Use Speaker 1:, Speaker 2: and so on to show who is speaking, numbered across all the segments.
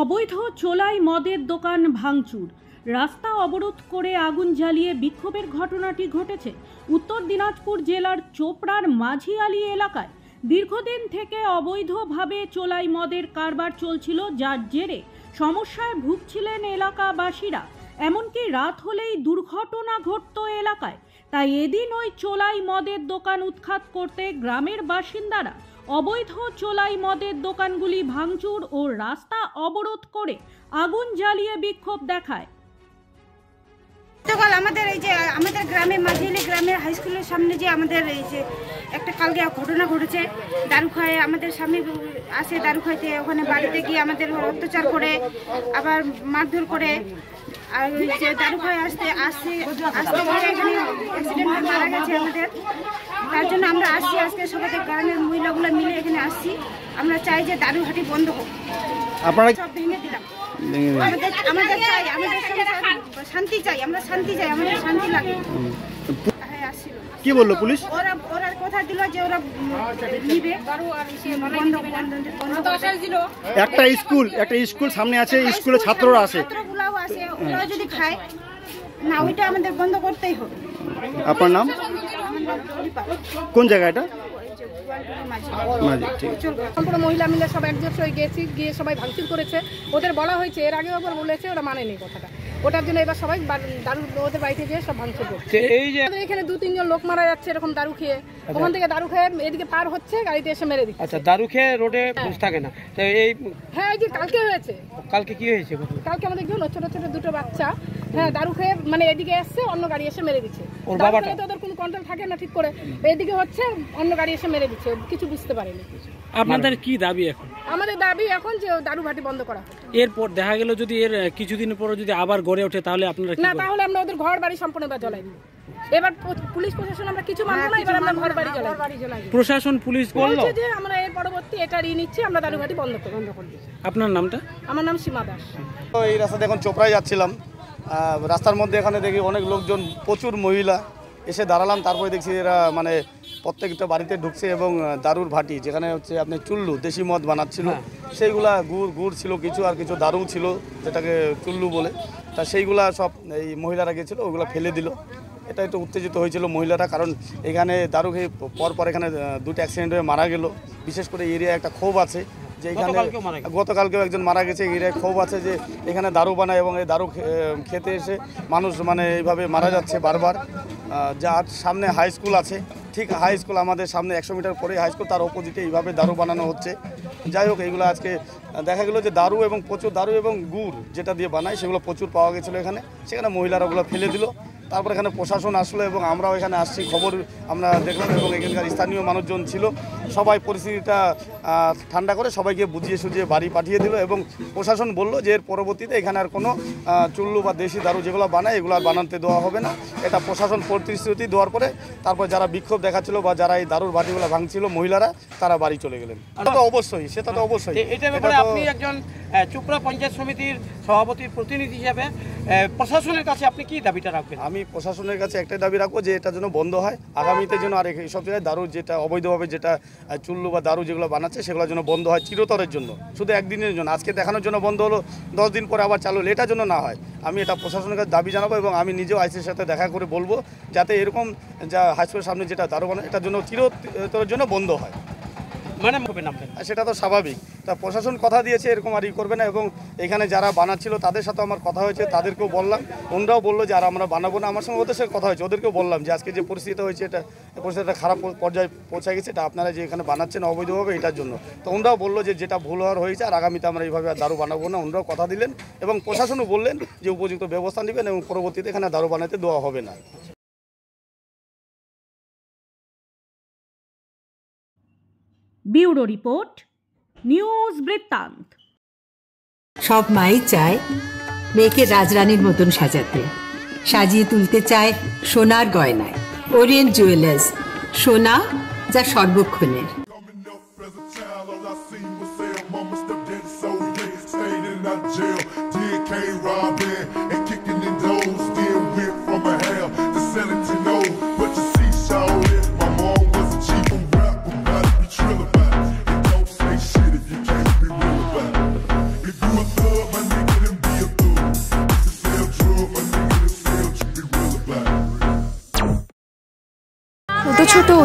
Speaker 1: অবৈধ চোলাই মদের দোকান ভাঙচুর, রাস্তা অবরোধ করে আগুন জ্বালিয়ে বিক্ষোভের ঘটনাটি ঘটেছে উত্তর দিনাজপুর জেলার চোপড়ার মাঝিয়ালি এলাকায়। দীর্ঘদিন থেকে অবৈধভাবে চোলাই মদের কারবার চলছিল, যার জেরে সমস্যায় ভুগছিলেন এলাকাবাসীরা। এমনকি রাত হলেই দুর্ঘটনা ঘটত এলাকায়। তাই এদিন ওই চোলাই মদের দোকান উৎখাত করতে গ্রামের বাসিন্দারা অবৈধ চোলাই মদের দোকানগুলি ভাঙচুর ও রাস্তা অবরোধ করে আগুন জ্বালিয়ে বিক্ষোভ দেখায়।
Speaker 2: গতকাল আমাদের এই যে আমাদের গ্রামে মাঝিয়ালি গ্রামের হাই স্কুলের সামনে যে আমাদের এই যে একটা কালকে ঘটনা ঘটেছে, দারু খায় আমাদের সামনে আসে, দারু খাইতে ওখানে বাড়িতে গিয়ে আমাদের অত্যাচার করে, আবার মারধর করে। আর ওই যে দারু খায় আসতে এখানে অ্যাক্সিডেন্ট মারা গেছে আমাদের। তার জন্য আমরা আসছি আজকে সবাই গ্রামের মহিলাগুলো মিলে এখানে আসছি। আমরা চাই যে দারু হাটি বন্ধ হোক। আপনারা সব ভেঙে দিলাম। আমাদের চাই, আমাদের শান্তি চাই, আমরা শান্তি চাই, আমাদের শান্তি লাগে।
Speaker 3: কি বললো পুলিশ?
Speaker 2: ওরা কথা দিল যে ওরা নিবে।
Speaker 3: একটা স্কুল সামনে আছে, স্কুলে ছাত্ররা আছে,
Speaker 2: ছাত্রগুলাও আছে, ওরা যদি খায় না ওইটা আমাদের বন্ধ করতেই হবে।
Speaker 3: আপনার নাম? কোন জায়গা এটা?
Speaker 4: সম্পূর্ণ মহিলা মিলে সব একজোট হয়ে গেছি, গিয়ে সবাই ভাঙচুর করেছে। ওদের বলা হয়েছে, এর আগেও একবার বলেছে, ওরা মানেনি কথাটা। ওটার জন্য এবার সবাই দারু ওদের বাড়িতে গিয়ে সব ভাঙচুর করছে। এখানে 2-3 জন লোক মারা যাচ্ছে এরকম দারু খেয়ে। ওখান থেকে দারু খেয়ে এদিকে পার হচ্ছে, গাড়িতে এসে মেরে দিচ্ছে।
Speaker 5: আচ্ছা, দারু খেয়ে রোডে বসে থাকে না?
Speaker 4: হ্যাঁ, এই যে কালকে হয়েছে।
Speaker 5: কালকে কি হয়েছে?
Speaker 4: কালকে আমাদের ছোট ছোট 2টো বাচ্চা, হ্যাঁ, দারু খেয়ে মানে এদিকে এসছে, অন্য গাড়ি এসে মেরে দিচ্ছে। ওর বাবাটা তো ওদের কোনো কন্ট্রোল থাকে না ঠিক করে, এদিকে হচ্ছে, অন্য গাড়ি এসে মেরে দিচ্ছে, কিছু বুঝতে পারেনি।
Speaker 5: আপনাদের কি দাবি এখন?
Speaker 4: আমাদের দাবি এখন যে দারু ভাটি বন্ধ করা হোক।
Speaker 5: এরপর দেখা গেল যদি এর কিছুদিন পর যদি আবার গড়ে ওঠে তাহলে আপনারা
Speaker 4: না, তাহলে আমরা ওদের ঘর বাড়ি সম্পূর্ণ জ্বলাই দিব। এবার পুলিশ প্রশাসন আমরা কিছু মানবো না, এবার আমরা ঘর বাড়ি জ্বলাই।
Speaker 5: প্রশাসন পুলিশ বললো
Speaker 4: যে আমরা এর পরবর্তী এটা নিচ্ছি, আমরা দারু ভাটি বন্ধ করে দিচ্ছি।
Speaker 5: আপনার নামটা?
Speaker 4: আমার নাম সীমা দাস।
Speaker 3: এই রাস্তাতে এখন চোপড়ায় যাচ্ছিলাম, রাস্তার মধ্যে এখানে দেখি অনেক লোকজন, প্রচুর মহিলা এসে দাঁড়ালাম। তারপরে দেখছি এরা মানে প্রত্যেকটা বাড়িতে ঢুকছে এবং দারুর ভাটি, যেখানে হচ্ছে আপনি চুল্লু দেশি মদ বানাচ্ছিল, সেইগুলা গুড় ছিল কিছু, আর কিছু দারু ছিল যেটাকে চুল্লু বলে। তা সেইগুলা সব এই মহিলারা গিয়েছিলো, ওগুলো ফেলে দিল। এটা একটু উত্তেজিত হয়েছিল মহিলারা, কারণ এখানে দারু খেয়ে পর এখানে 2টা অ্যাক্সিডেন্ট হয়ে মারা গেল। বিশেষ করে এরিয়ায় একটা ক্ষোভ আছে যে এখানে গতকালকেও একজন মারা গেছে। এরিয়ায় ক্ষোভ আছে যে এখানে দারু বানায় এবং এই দারু খেতে এসে মানুষ মানে এইভাবে মারা যাচ্ছে বারবার। যার সামনে হাই স্কুল আছে, ঠিক হাই স্কুল আমাদের সামনে 100 মিটার পরে হাই স্কুল, তার অপোজিটে এইভাবে দারু বানানো হচ্ছে। যাই হোক, এইগুলো আজকে দেখা গেলো যে দারু এবং প্রচুর দারু এবং গুড় যেটা দিয়ে বানায় সেগুলো প্রচুর পাওয়া গেছিলো এখানে। সেখানে মহিলারা ওগুলো ফেলে দিল। তারপর এখানে প্রশাসন আসলো এবং আমরাও এখানে আসছি, খবর আমরা দেখলাম এবং এখানকার স্থানীয় মানুষজন ছিল। সবাই পরিস্থিতিটা ঠান্ডা করে সবাইকে বুঝিয়ে সুঝিয়ে বাড়ি পাঠিয়ে দিল এবং প্রশাসন বলল যে এর পরবর্তীতে এখানে আর কোনো চুল্লু বা দেশি দারু যেগুলো বানায় এগুলো আর বানাতে দেওয়া হবে না। এটা প্রশাসন প্রতিশ্রুতি দেওয়ার পরে তারপর যারা বিক্ষোভ দেখাচ্ছিল বা যারা এই দারুর বাটিগুলো ভাঙছিল মহিলারা, তারা বাড়ি চলে গেলেন। সেটা তো অবশ্যই, সেটা তো অবশ্যই।
Speaker 5: এটার ব্যাপারে আপনি একজন চোপড়া পঞ্চায়েত সমিতির সভাপতির প্রতিনিধি হিসাবে প্রশাসনের কাছে আপনি কি দাবিটা রাখবেন? আমি
Speaker 3: প্রশাসনের কাছে একটাই দাবি রাখবো যে এটা যেন বন্ধ হয়, আগামীতে যেন আর এইসব জায়গায় দারু যেটা অবৈধভাবে যেটা চুল্লু বা দারু যেগুলো বানাচ্ছে সেগুলো যেন বন্ধ হয় চিরতরের জন্য, শুধু একদিনের জন্য। আজকে দেখানোর জন্য বন্ধ হলো, 10 দিন পরে আবার চালু হলো, এটা যেন না হয়। আমি এটা প্রশাসনের কাছে দাবি জানাবো এবং আমি নিজেও আইসির সাথে দেখা করে বলবো যাতে এরকম যা হাইস্কুলের সামনে যেটা দারু বানায় এটার জন্য চিরতরের জন্য বন্ধ হয়।
Speaker 5: মানে
Speaker 3: সেটা তো স্বাভাবিক। তা প্রশাসন কথা দিয়েছে এরকম আর করবে না এবং এখানে যারা বানাচ্ছিল তাদের সাথে আমার কথা হয়েছে, তাদেরকেও বললাম, ওনারাও বললো যে আর আমরা বানাবো না। আমার সঙ্গে ওদের সাথে কথা হয়েছে, ওদেরকেও বললাম যে আজকে যে পরিস্থিতি হয়েছে এটা পরিস্থিতিটা খারাপ পর্যায়ে পৌঁছে গেছে, এটা আপনারা যে এখানে বানাচ্ছেন অবৈধভাবে এটার জন্য। তো ওনারাও বললো যে যেটা ভুল হওয়ার হয়েছে আর আগামীতে আমরা এইভাবে আর দারু বানাবো না। ওনারাও কথা দিলেন এবং প্রশাসনও বললেন যে উপযুক্ত ব্যবস্থা নেবেন এবং পরবর্তীতে এখানে দারু বানাতে দেওয়া হবে না।
Speaker 1: ব্যুরো রিপোর্ট, নিউজ বৃত্তান্ত।
Speaker 6: সব মাই চায় মেয়েকে রাজরানীর মতন সাজাতে, সাজিয়ে তুলতে চায় সোনার গয়নায়। ওরিয়েন্ট জুয়েলার্স, সোনা যা সর্বক্ষণের।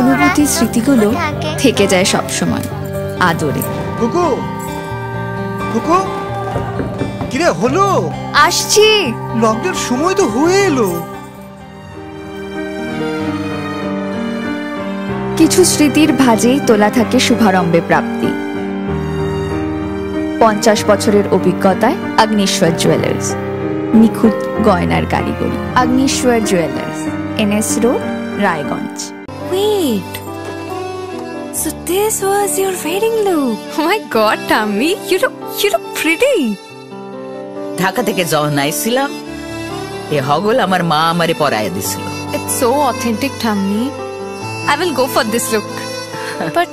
Speaker 7: অনুভূতির স্মৃতিগুলো থেকে যায় সব সময় আদরে।
Speaker 8: কুকু কুকু কিরে হলো?
Speaker 7: আসছি।
Speaker 8: লকডাউন সময় তো হয়ে এলো।
Speaker 7: কিছু স্মৃতির ভাজেই তোলা থাকে শুভারম্ভে প্রাপ্তি। 50 বছরের অভিজ্ঞতায় আগ্নেশ্বর জুয়েলার্স, নিখুঁত গয়নার কারিগরি। Agneshwar jewellers, NS road, Raiganj. Wait, so this was your wedding look? Oh my God, Tammy, you look pretty.
Speaker 9: Dhaka থেকে যখন আইছিলাম এ হগল আমার মা আমারে পরাইয়া দিছিল।
Speaker 7: It's so authentic, Tammy. I will go for this look. But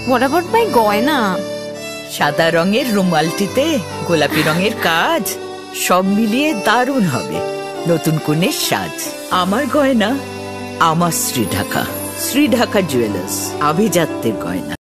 Speaker 7: what about my গয়না?
Speaker 9: সাদা রঙের রুমালটিতে গোলাপি রঙের কাজ, সব মিলিয়ে দারুণ হবে নতুন কনের সাজ। আমার গয়না আমার শ্রী ঢাকা জুয়েলার্স, আভিজাত্যের গয়না।